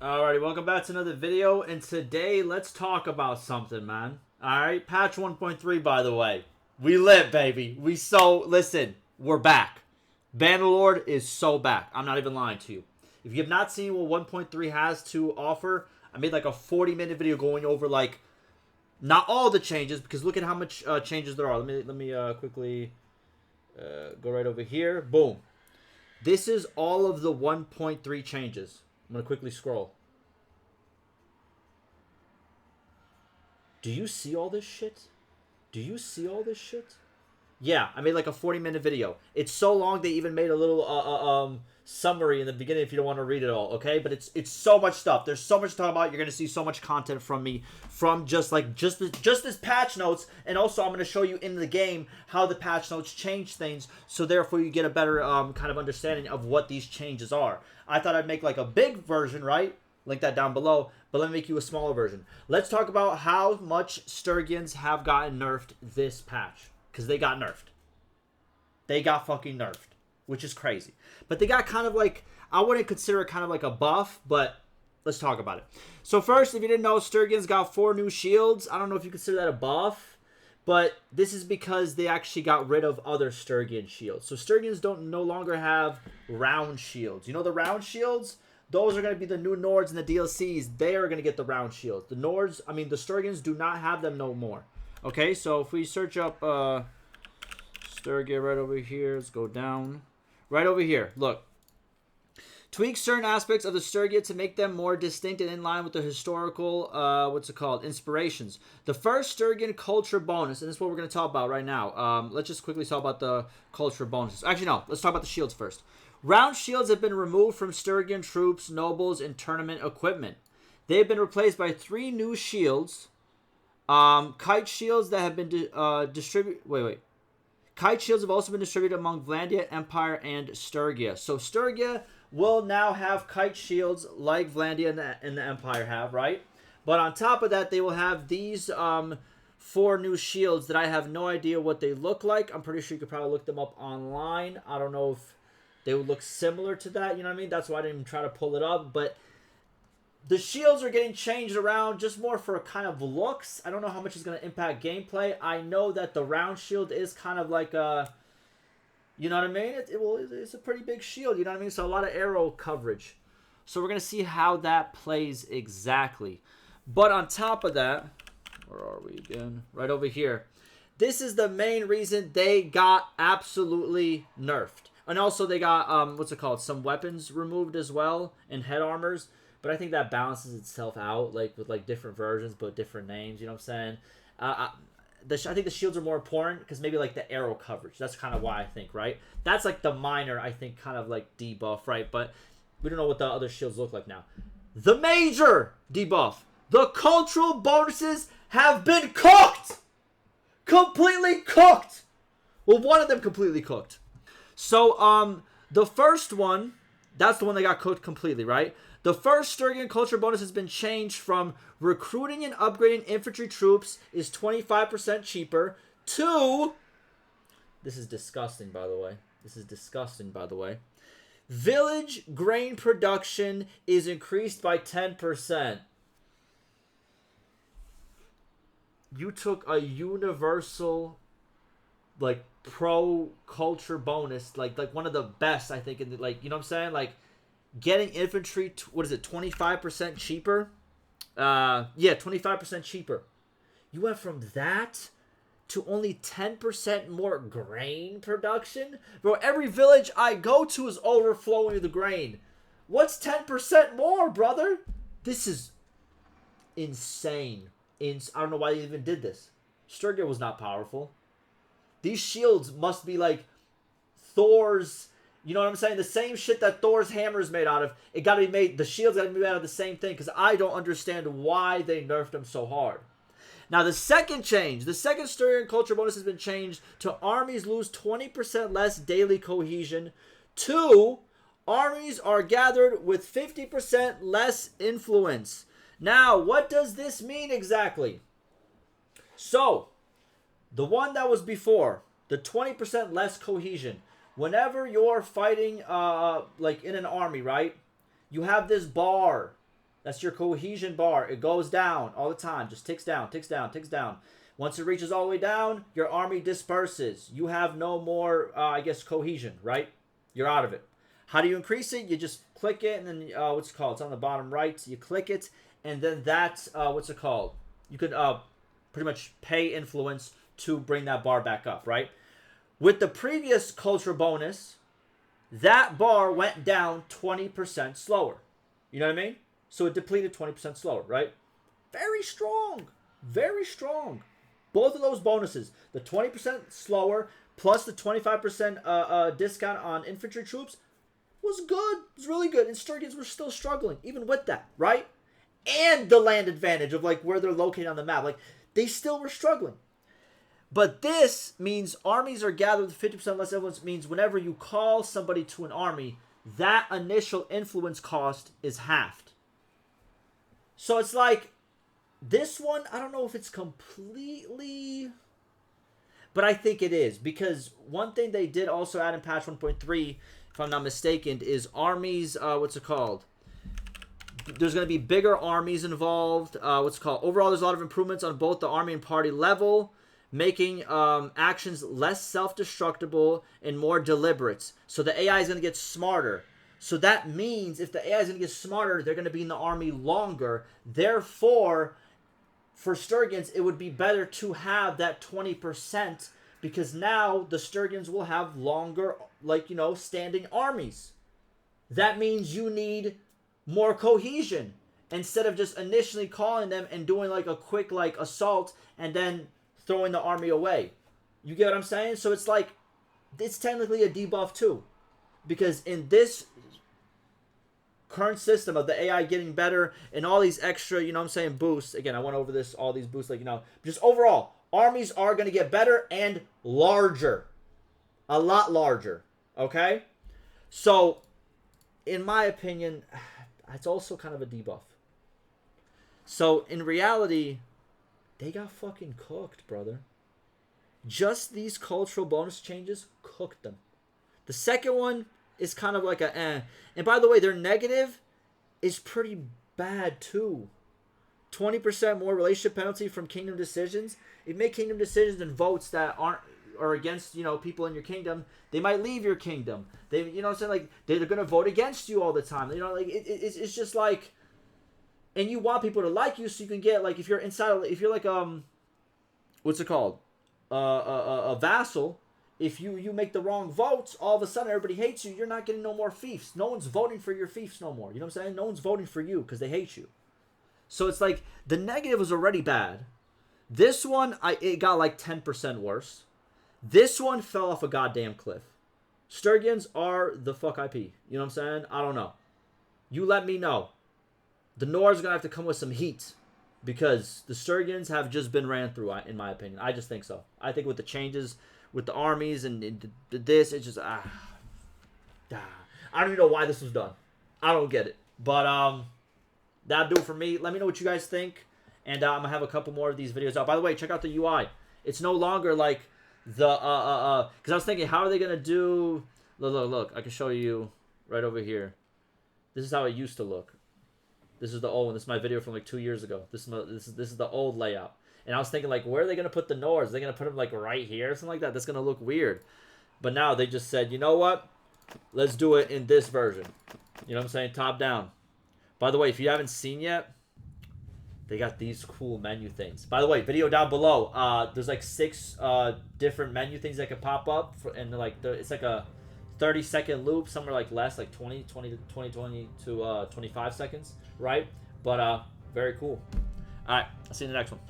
Alrighty, welcome back to another video, and today let's talk about something, man. Alright, patch 1.3, by the way. We lit, baby. Listen, we're back. Bannerlord is so back. I'm not even lying to you. If you have not seen what 1.3 has to offer, I made like a 40-minute video going over, like, not all the changes, because look at how much changes there are. Let me quickly go right over here. Boom. This is all of the 1.3 changes. I'm going to quickly scroll. Do you see all this shit? Do you see all this shit? Yeah, I made like a 40-minute video. It's so long they even made a little summary in the beginning if you don't want to read it all, okay? But it's so much stuff. There's so much to talk about. You're going to see so much content from me from just this patch notes, and also I'm going to show you in the game how the patch notes change things, so therefore you get a better kind of understanding of what these changes are. I thought I'd make like a big version, right? Link that down below, but let me make you a smaller version. Let's talk about how much Sturgians have gotten nerfed this patch, because they got nerfed. They got fucking nerfed, which is crazy. But they got kind of like, I wouldn't consider it kind of like a buff, but let's talk about it. So first, if you didn't know, Sturgians got 4 new shields. I don't know if you consider that a buff, but this is because they actually got rid of other Sturgian shields. So Sturgians no longer have round shields. You know the round shields? Those are going to be the new Nords and the DLCs. They are going to get the round shields. The Nords, I mean, the Sturgians do not have them no more. Okay, so if we search up Sturgian right over here, let's go down. Right over here, look. Tweak certain aspects of the Sturgian to make them more distinct and in line with the historical, inspirations. The first Sturgian culture bonus, and this is what we're going to talk about right now. Let's just quickly talk about the culture bonuses. Actually, no, let's talk about the shields first. Round shields have been removed from Sturgian troops, nobles, and tournament equipment. They have been replaced by 3 new shields. Kite shields that have been distributed... Kite shields have also been distributed among Vlandia, Empire, and Sturgia. So Sturgia will now have kite shields like Vlandia and the Empire have, right? But on top of that, they will have these 4 new shields that I have no idea what they look like. I'm pretty sure you could probably look them up online. I don't know if they would look similar to that, you know what I mean? That's why I didn't even try to pull it up, but the shields are getting changed around just more for kind of looks. I don't know how much it's going to impact gameplay. I know that the round shield is kind of like a, you know what I mean? It's a pretty big shield, you know what I mean? So a lot of arrow coverage. So we're going to see how that plays exactly. But on top of that, where are we again? Right over here. This is the main reason they got absolutely nerfed. And also they got, some weapons removed as well, and head armors. But I think that balances itself out, like with like different versions, but different names. You know what I'm saying? I think the shields are more important because maybe like the arrow coverage. That's kind of why I think, right? That's like the minor, I think, kind of like debuff, right? But we don't know what the other shields look like now. The major debuff. The cultural bonuses have been cooked. Completely cooked. Well, one of them completely cooked. So, the first one, that's the one that got cooked completely, right? The first Sturgian culture bonus has been changed from recruiting and upgrading infantry troops is 25% cheaper to, this is disgusting, by the way. This is disgusting, by the way. Village grain production is increased by 10%. You took a universal, like, pro culture bonus, like one of the best, I think, in the, like, you know what I'm saying? Like, getting infantry, what is it, 25% cheaper? Yeah, 25% cheaper. You went from that to only 10% more grain production? Bro, every village I go to is overflowing with grain. What's 10% more, brother? This is insane. I don't know why they even did this. Sturgia was not powerful. These shields must be like Thor's, you know what I'm saying? The same shit that Thor's hammer is made out of. It got to be made, the shields got to be made out of the same thing, because I don't understand why they nerfed them so hard. Now, the second change, the second Sturgian culture bonus has been changed to armies lose 20% less daily cohesion. 2, armies are gathered with 50% less influence. Now, what does this mean exactly? So, the one that was before, the 20% less cohesion. Whenever you're fighting, like in an army, right? You have this bar That's your cohesion bar. It goes down all the time. Just ticks down, ticks down, ticks down. Once it reaches all the way down, your army disperses. You have no more, I guess, cohesion, right? You're out of it. How do you increase it? You just click it, and then, what's it called? It's on the bottom right. You click it, and then that's, what's it called? You could pretty much pay influence to bring that bar back up, right? With the previous culture bonus, that bar went down 20% slower. You know what I mean? So it depleted 20% slower, right? Very strong. Very strong. Both of those bonuses, the 20% slower plus the 25% discount on infantry troops, was good. It was really good. And Sturgians were still struggling, even with that, right? And the land advantage of like where they're located on the map. Like, they still were struggling. But this means armies are gathered with 50% less influence. Means whenever you call somebody to an army, that initial influence cost is halved. So it's like, this one, I don't know if it's completely, but I think it is. Because one thing they did also add in patch 1.3, if I'm not mistaken, is armies, what's it called? There's going to be bigger armies involved. What's it called? Overall, there's a lot of improvements on both the army and party level, making actions less self-destructible and more deliberate. So the AI is going to get smarter. So that means if the AI is going to get smarter, they're going to be in the army longer. Therefore, for Sturgians, it would be better to have that 20% because now the Sturgians will have longer, like, you know, standing armies. That means you need more cohesion instead of just initially calling them and doing like a quick like assault and then throwing the army away. You get what I'm saying? So it's like, it's technically a debuff too. Because in this current system of the AI getting better and all these extra, you know what I'm saying, boosts. Again, I went over this, all these boosts, like, you know, just overall, armies are going to get better and larger. A lot larger. Okay? So, in my opinion, it's also kind of a debuff. So, in reality, they got fucking cooked, brother. Just these cultural bonus changes cooked them. The second one is kind of like a eh. And by the way, their negative is pretty bad too. 20% more relationship penalty from kingdom decisions. If you make kingdom decisions and votes that aren't or against, you know, people in your kingdom, they might leave your kingdom. They, you know what I'm saying, like they're gonna vote against you all the time. You know, like it's just like, and you want people to like you so you can get like if you're inside, if you're like what's it called, a vassal. If you make the wrong votes, all of a sudden everybody hates you. You're not getting no more fiefs. No one's voting for your fiefs no more. You know what I'm saying? No one's voting for you because they hate you. So it's like the negative was already bad. This one, it got like 10% worse. This one fell off a goddamn cliff. Sturgians are the fuck IP. You know what I'm saying? I don't know. You let me know. The Nords are going to have to come with some heat because the Sturgians have just been ran through, in my opinion. I just think so. I think with the changes with the armies and this, it's just I don't even know why this was done. I don't get it. But that'll do it for me. Let me know what you guys think, and I'm gonna have a couple more of these videos out. By the way, check out the UI. It's no longer like the because I was thinking, how are they gonna do? Look. I can show you right over here. This is how it used to look. This is the old one. This is my video from like 2 years ago. This is the old layout. And I was thinking, like, where are they going to put the Nords? Are they going to put them, like, right here or something like that? That's going to look weird. But now they just said, you know what? Let's do it in this version. You know what I'm saying? Top down. By the way, if you haven't seen yet, they got these cool menu things. By the way, video down below. There's, like, 6 different menu things that can pop up. And, like, it's like a 30-second loop. Some are, like, less, like 20 to 25 seconds. Right? But, very cool. All right. I'll see you in the next one.